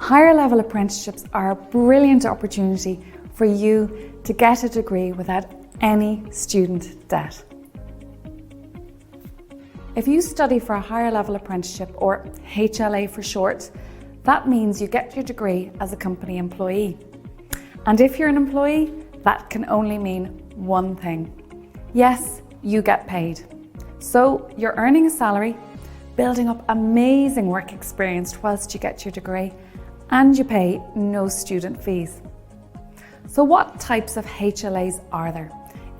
Higher level apprenticeships are a brilliant opportunity for you to get a degree without any student debt. If you study for a higher level apprenticeship, or HLA for short, that means you get your degree as a company employee. And if you're an employee, that can only mean one thing. Yes, you get paid. So you're earning a salary, building up amazing work experience whilst you get your degree, and you pay no student fees. So what types of HLAs are there?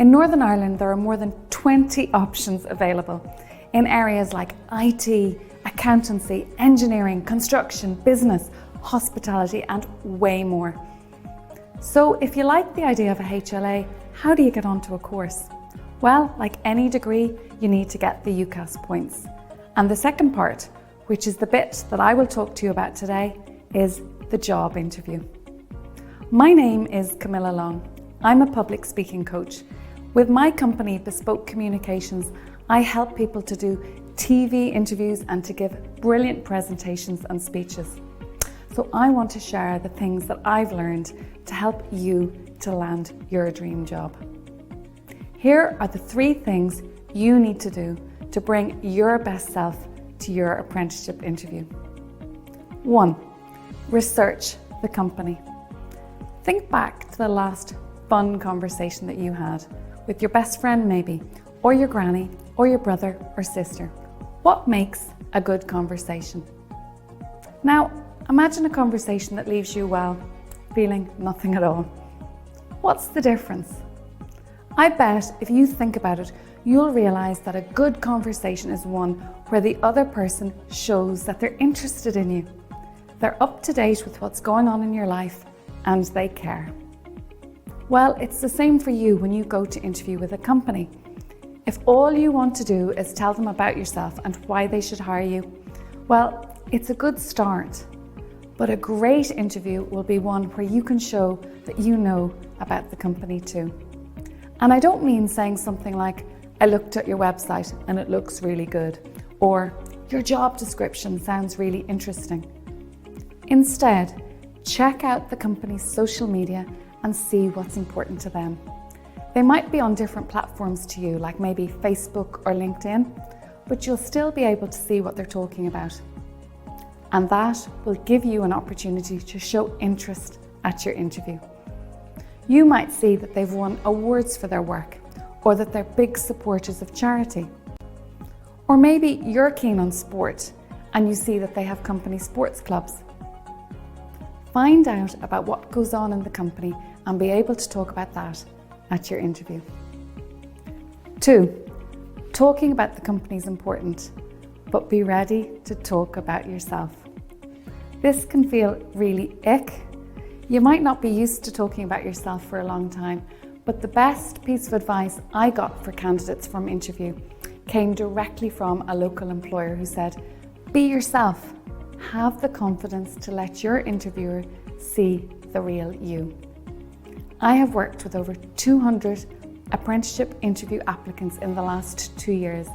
In Northern Ireland, there are more than 20 options available in areas like IT, accountancy, engineering, construction, business, hospitality, and way more. So if you like the idea of a HLA, how do you get onto a course? Well, like any degree, you need to get the UCAS points. And the second part, which is the bit that I will talk to you about today, is the job interview. My name is Camilla Long. I'm a public speaking coach. With my company, Bespoke Communications, I help people to do TV interviews and to give brilliant presentations and speeches. So I want to share the things that I've learned to help you to land your dream job. Here are the 3 things you need to do to bring your best self to your apprenticeship interview. 1. Research the company. Think back to the last fun conversation that you had with your best friend maybe, or your granny, or your brother or sister. What makes a good conversation? Now, imagine a conversation that leaves you, well, feeling nothing at all. What's the difference? I bet if you think about it, you'll realize that a good conversation is one where the other person shows that they're interested in you. They're up to date with what's going on in your life and they care. Well, it's the same for you when you go to interview with a company. If all you want to do is tell them about yourself and why they should hire you, well, it's a good start. But a great interview will be one where you can show that you know about the company too. And I don't mean saying something like, I looked at your website and it looks really good, or your job description sounds really interesting. Instead, check out the company's social media and see what's important to them. They might be on different platforms to you, like maybe Facebook or LinkedIn, but you'll still be able to see what they're talking about. And that will give you an opportunity to show interest at your interview. You might see that they've won awards for their work, or that they're big supporters of charity. Or maybe you're keen on sport and you see that they have company sports clubs. Find out about what goes on in the company and be able to talk about that at your interview. 2. Talking about the company is important, but be ready to talk about yourself. This can feel really ick. You might not be used to talking about yourself for a long time, but the best piece of advice I got for candidates from interview came directly from a local employer who said, be yourself. Have the confidence to let your interviewer see the real you. I have worked with over 200 apprenticeship interview applicants in the last 2 years,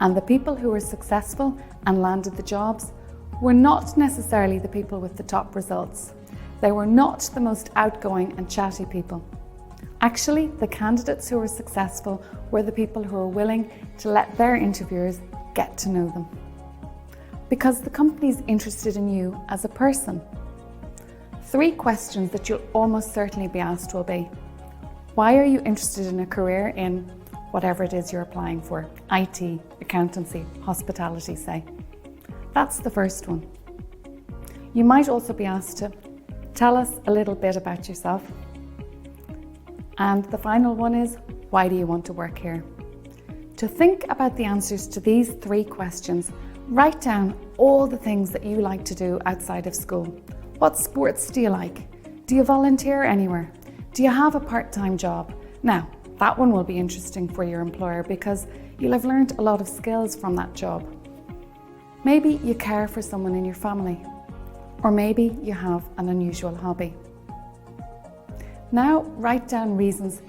and the people who were successful and landed the jobs were not necessarily the people with the top results. They were not the most outgoing and chatty people. Actually, the candidates who were successful were the people who were willing to let their interviewers get to know them. Because the company's interested in you as a person. 3 questions that you'll almost certainly be asked will be, why are you interested in a career in whatever it is you're applying for? IT, accountancy, hospitality, say. That's the first one. You might also be asked to tell us a little bit about yourself. And the final one is, why do you want to work here? To think about the answers to these 3 questions, write down all the things that you like to do outside of school. What sports do you like? Do you volunteer anywhere? Do you have a part-time job? Now, that one will be interesting for your employer because you'll have learned a lot of skills from that job. Maybe you care for someone in your family, or maybe you have an unusual hobby. Now, write down reasons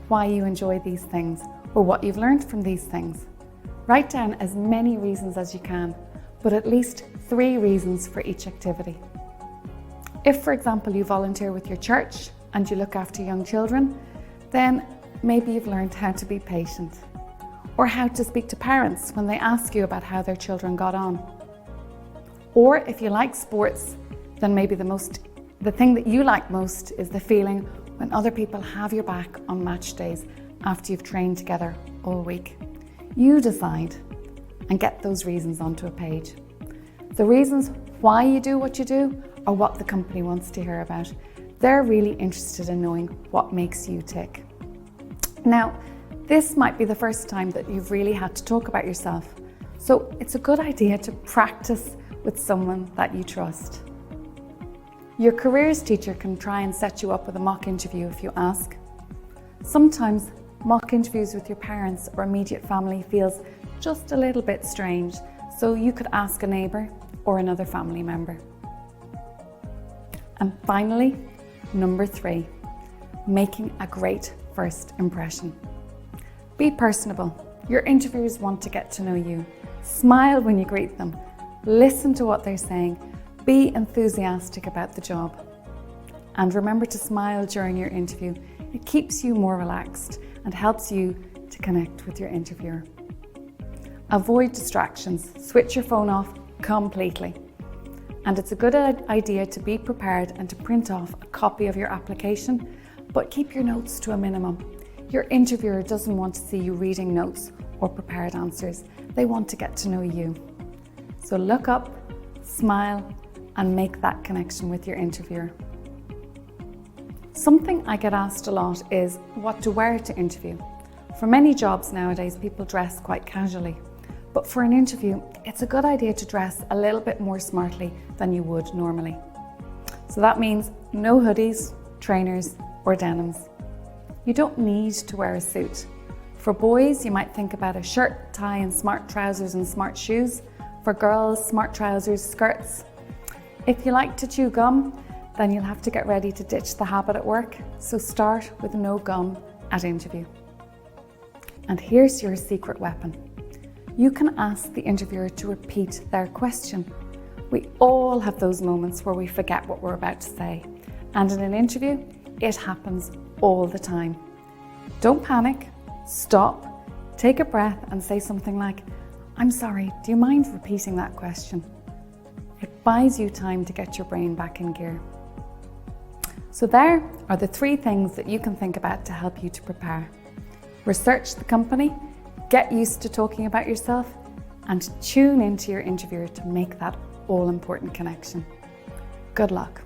why you enjoy these things or what you've learned from these things. Write down as many reasons as you can, but at least 3 reasons for each activity. If, for example, you volunteer with your church and you look after young children, then maybe you've learned how to be patient, or how to speak to parents when they ask you about how their children got on. Or if you like sports, then maybe the thing that you like most is the feeling when other people have your back on match days after you've trained together all week. You decide and get those reasons onto a page. The reasons why you do what you do are what the company wants to hear about. They're really interested in knowing what makes you tick. Now, this might be the first time that you've really had to talk about yourself, so it's a good idea to practice with someone that you trust. Your careers teacher can try and set you up with a mock interview if you ask. Sometimes mock interviews with your parents or immediate family feels just a little bit strange, so you could ask a neighbour or another family member. And finally, number 3, making a great first impression. Be personable. Your interviewers want to get to know you. Smile when you greet them. Listen to what they're saying. Be enthusiastic about the job. And remember to smile during your interview. It keeps you more relaxed and helps you to connect with your interviewer. Avoid distractions. Switch your phone off completely. And it's a good idea to be prepared and to print off a copy of your application, but keep your notes to a minimum. Your interviewer doesn't want to see you reading notes or prepared answers. They want to get to know you. So look up, smile, and make that connection with your interviewer. Something I get asked a lot is what to wear to interview. For many jobs nowadays, people dress quite casually. But for an interview, it's a good idea to dress a little bit more smartly than you would normally. So that means no hoodies, trainers, or denims. You don't need to wear a suit. For boys, you might think about a shirt, tie, and smart trousers and smart shoes. For girls, smart trousers, skirts. If you like to chew gum, then you'll have to get ready to ditch the habit at work. So start with no gum at interview. And here's your secret weapon. You can ask the interviewer to repeat their question. We all have those moments where we forget what we're about to say. And in an interview, it happens all the time. Don't panic, stop, take a breath and say something like, "I'm sorry, do you mind repeating that question?" It buys you time to get your brain back in gear. So there are the 3 things that you can think about to help you to prepare. Research the company, get used to talking about yourself, and tune into your interviewer to make that all-important connection. Good luck.